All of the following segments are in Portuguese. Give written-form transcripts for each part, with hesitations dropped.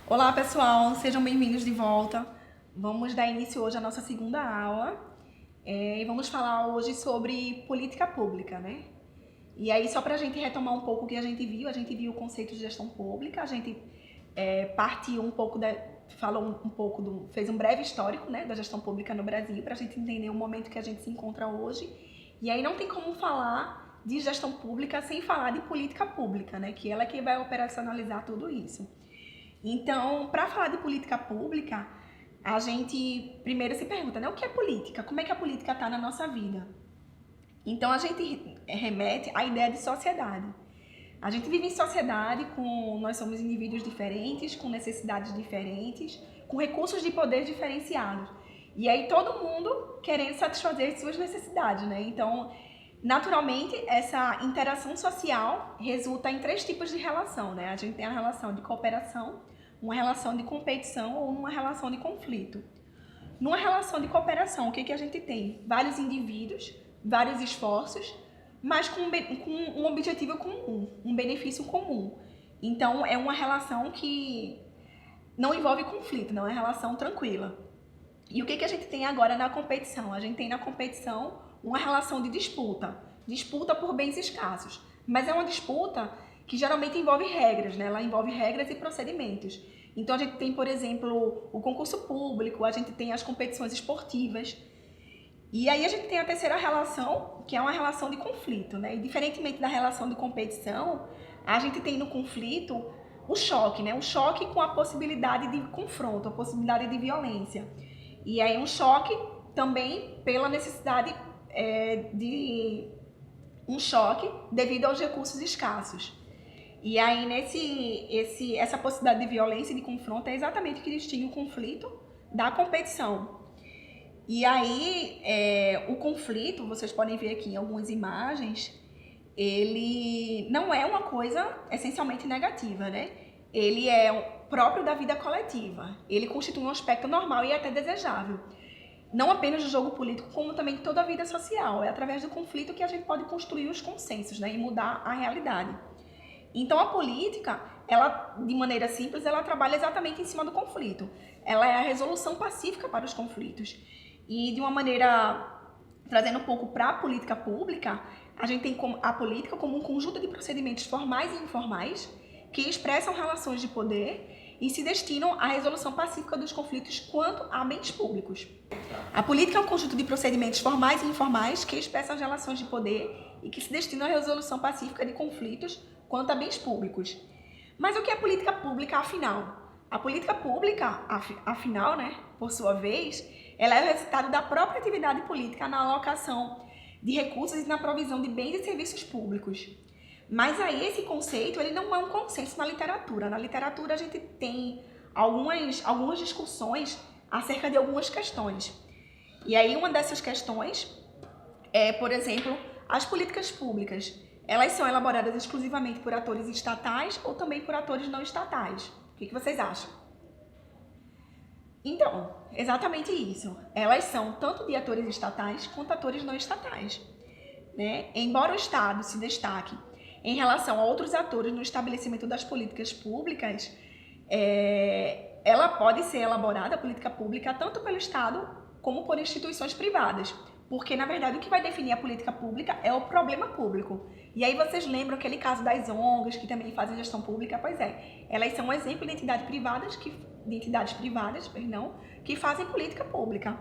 Olá pessoal, sejam bem-vindos de volta. Vamos dar início hoje à nossa segunda aula e vamos falar hoje sobre política pública, né? E aí, só para a gente retomar um pouco o que a gente viu o conceito de gestão pública, a gente partiu um pouco, falou um pouco, fez um breve histórico, né, da gestão pública no Brasil, para a gente entender o momento que a gente se encontra hoje. E aí não tem como falar de gestão pública sem falar de política pública, né, que ela é que vai operacionalizar tudo isso. Então, para falar de política pública, a gente primeiro se pergunta, né, o que é política? Como é que a política está na nossa vida? Então, a gente remete à ideia de sociedade. A gente vive em sociedade, nós somos indivíduos diferentes, com necessidades diferentes, com recursos de poder diferenciados. E aí todo mundo querendo satisfazer suas necessidades, né? Então, naturalmente, essa interação social resulta em 3 tipos de relação, né? A gente tem a relação de cooperação, uma relação de competição ou uma relação de conflito. Numa relação de cooperação, o que a gente tem? Vários indivíduos, vários esforços, mas com um objetivo comum, um benefício comum. Então, é uma relação que não envolve conflito, não é uma relação tranquila. E o que a gente tem agora na competição? A gente tem na competição uma relação de disputa por bens escassos. Mas é uma disputa que geralmente envolve regras, né? Ela envolve regras e procedimentos. Então a gente tem, por exemplo, o concurso público, a gente tem as competições esportivas. E aí a gente tem a terceira relação, que é uma relação de conflito, né? E diferentemente da relação de competição, a gente tem no conflito o choque, né? O choque com a possibilidade de confronto, a possibilidade de violência. E aí um choque também pela necessidade de um choque devido aos recursos escassos. E aí essa possibilidade de violência e de confronto é exatamente o que distingue o conflito da competição. E aí o conflito, vocês podem ver aqui em algumas imagens, ele não é uma coisa essencialmente negativa, né? Ele é próprio da vida coletiva. Ele constitui um aspecto normal e até desejável. Não apenas do jogo político, como também de toda a vida social. É através do conflito que a gente pode construir os consensos, né, e mudar a realidade. Então, a política, ela, de maneira simples, ela trabalha exatamente em cima do conflito. Ela é a resolução pacífica para os conflitos. E, de uma maneira, trazendo um pouco para a política pública, a gente tem a política como um conjunto de procedimentos formais e informais que expressam relações de poder e se destinam à resolução pacífica dos conflitos quanto a bens públicos. A política é um conjunto de procedimentos formais e informais que expressam as relações de poder e que se destinam à resolução pacífica de conflitos quanto a bens públicos. Mas o que é política pública, afinal? A política pública, afinal, né, por sua vez, ela é o resultado da própria atividade política na alocação de recursos e na provisão de bens e serviços públicos. Mas aí esse conceito, ele não é um consenso na literatura. Na literatura a gente tem algumas discussões acerca de algumas questões. E aí uma dessas questões é, por exemplo, as políticas públicas. Elas são elaboradas exclusivamente por atores estatais ou também por atores não estatais. O que vocês acham? Então, exatamente isso. Elas são tanto de atores estatais quanto atores não estatais, né? Embora o Estado se destaque em relação a outros atores no estabelecimento das políticas públicas, ela pode ser elaborada, a política pública, tanto pelo Estado como por instituições privadas. Porque, na verdade, o que vai definir a política pública é o problema público. E aí vocês lembram aquele caso das ONGs, que também fazem gestão pública? Pois é, elas são um exemplo de entidades privadas que fazem política pública.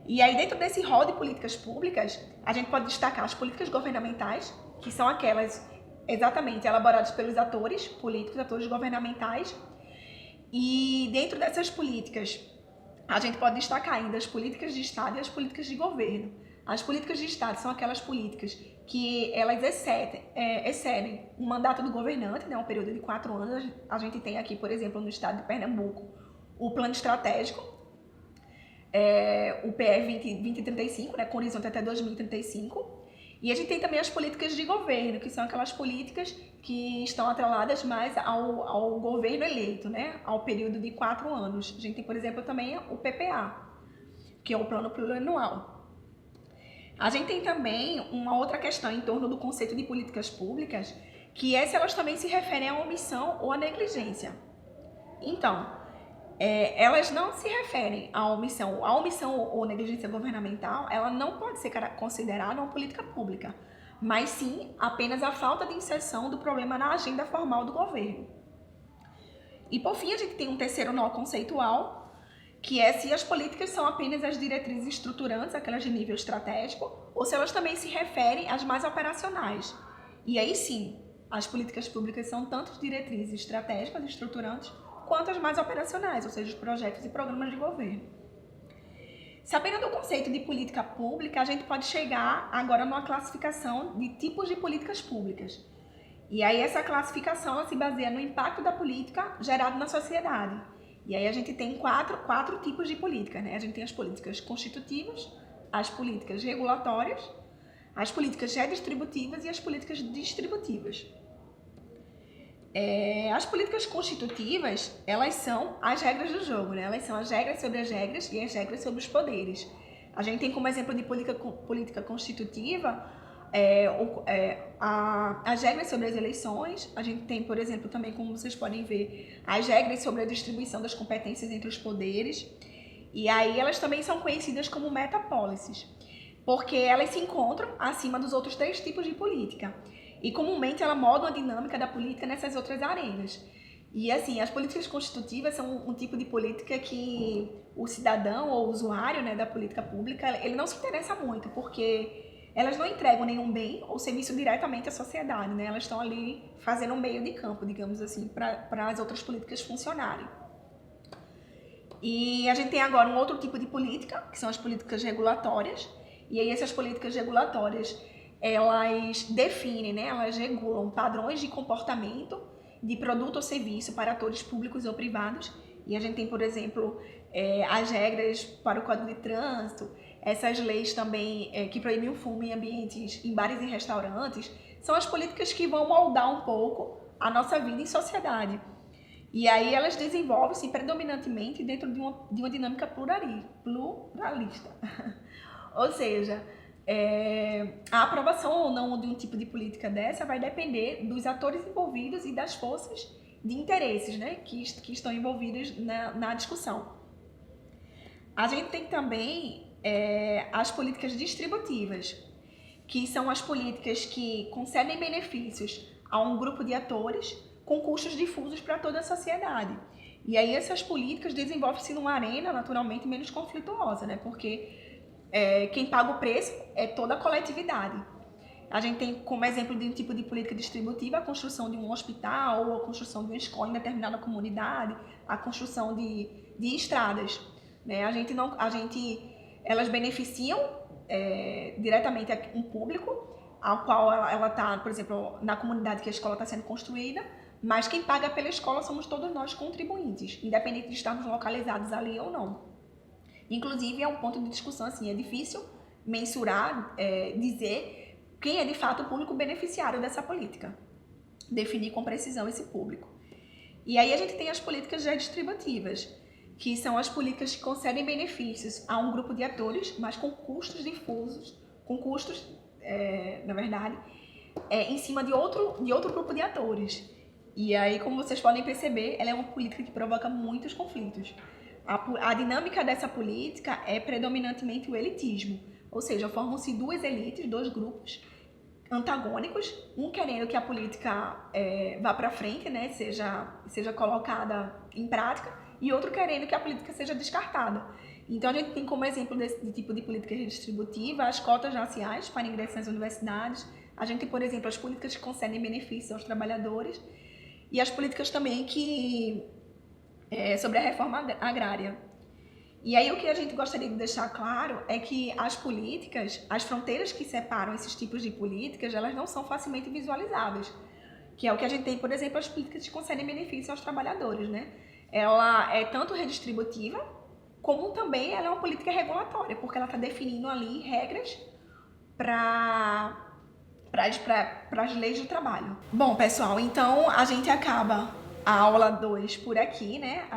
E aí, dentro desse rol de políticas públicas, a gente pode destacar as políticas governamentais, que são aquelas exatamente elaboradas pelos atores políticos, atores governamentais. E dentro dessas políticas, a gente pode destacar ainda as políticas de Estado e as políticas de governo. As políticas de Estado são aquelas políticas que elas excedem o mandato do governante, né, um período de 4 anos. A gente tem aqui, por exemplo, no estado de Pernambuco, o Plano Estratégico, o PE 2035, né, com horizonte até 2035. E a gente tem também as políticas de governo, que são aquelas políticas que estão atreladas mais ao governo eleito, né? Ao período de 4 anos. A gente tem, por exemplo, também o PPA, que é o Plano Plurianual. A gente tem também uma outra questão em torno do conceito de políticas públicas, que é se elas também se referem à omissão ou à negligência. Então, elas não se referem à omissão. A omissão ou negligência governamental, ela não pode ser considerada uma política pública, mas sim apenas a falta de inserção do problema na agenda formal do governo. E por fim, a gente tem um terceiro nó conceitual, que é se as políticas são apenas as diretrizes estruturantes, aquelas de nível estratégico, ou se elas também se referem às mais operacionais. E aí sim, as políticas públicas são tanto diretrizes estratégicas, estruturantes, quanto as mais operacionais, ou seja, os projetos e programas de governo. Sabendo do conceito de política pública, a gente pode chegar agora numa classificação de tipos de políticas públicas. E aí essa classificação ela se baseia no impacto da política gerado na sociedade. E aí a gente tem quatro tipos de política, né? A gente tem as políticas constitutivas, as políticas regulatórias, as políticas redistributivas e as políticas distributivas. As políticas constitutivas, elas são as regras do jogo, né? Elas são as regras sobre as regras e as regras sobre os poderes. A gente tem como exemplo de política constitutiva as regras sobre as eleições. A gente tem, por exemplo, também, como vocês podem ver, as regras sobre a distribuição das competências entre os poderes. E aí elas também são conhecidas como metapolicies, porque elas se encontram acima dos outros 3 tipos de política. E comumente ela molda a dinâmica da política nessas outras arenas. E assim, as políticas constitutivas são um tipo de política que o cidadão ou o usuário, né, da política pública, ele não se interessa muito, porque elas não entregam nenhum bem ou serviço diretamente à sociedade, né? Elas estão ali fazendo um meio de campo, digamos assim, para as outras políticas funcionarem. E a gente tem agora um outro tipo de política, que são as políticas regulatórias. E aí essas políticas regulatórias, elas definem, né? Elas regulam padrões de comportamento de produto ou serviço para atores públicos ou privados. E a gente tem, por exemplo, as regras para o Código de Trânsito, essas leis também que proíbem o fumo em ambientes, em bares e restaurantes, são as políticas que vão moldar um pouco a nossa vida em sociedade. E aí elas desenvolvem-se predominantemente dentro de uma dinâmica pluralista. Ou seja, a aprovação ou não de um tipo de política dessa vai depender dos atores envolvidos e das forças de interesses, né, que estão envolvidas na discussão. A gente tem também as políticas distributivas, que são as políticas que concedem benefícios a um grupo de atores com custos difusos para toda a sociedade. E aí essas políticas desenvolvem-se numa arena naturalmente menos conflituosa, né? Porque quem paga o preço é toda a coletividade. A gente tem como exemplo de um tipo de política distributiva a construção de um hospital ou a construção de uma escola em determinada comunidade, a construção de estradas, né? Elas beneficiam diretamente um público ao qual ela está, por exemplo, na comunidade que a escola está sendo construída, mas quem paga pela escola somos todos nós contribuintes, independente de estarmos localizados ali ou não. Inclusive, é um ponto de discussão, assim, é difícil mensurar, dizer quem é de fato o público beneficiário dessa política, definir com precisão esse público. E aí a gente tem as políticas redistributivas, que são as políticas que concedem benefícios a um grupo de atores, mas com custos difusos, na verdade, em cima de outro grupo de atores. E aí, como vocês podem perceber, ela é uma política que provoca muitos conflitos. A dinâmica dessa política é predominantemente o elitismo, ou seja, formam-se 2 elites, 2 grupos antagônicos, um querendo que a política vá para frente, né, seja colocada em prática, e outro querendo que a política seja descartada. Então a gente tem como exemplo desse tipo de política redistributiva as cotas raciais para ingresso nas universidades. A gente tem, por exemplo, as políticas que concedem benefícios aos trabalhadores e as políticas também sobre a reforma agrária. E aí o que a gente gostaria de deixar claro é que as políticas, as fronteiras que separam esses tipos de políticas, elas não são facilmente visualizáveis, que é o que a gente tem, por exemplo, as políticas que concedem benefícios aos trabalhadores, né? Ela é tanto redistributiva, como também ela é uma política regulatória, porque ela está definindo ali regras para as leis do trabalho. Bom, pessoal, então a gente acaba a aula 2 por aqui, né?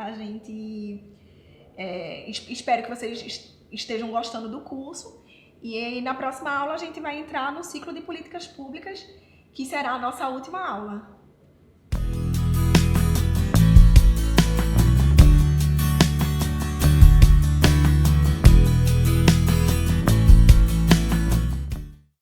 Espero que vocês estejam gostando do curso. E aí, na próxima aula a gente vai entrar no ciclo de políticas públicas, que será a nossa última aula.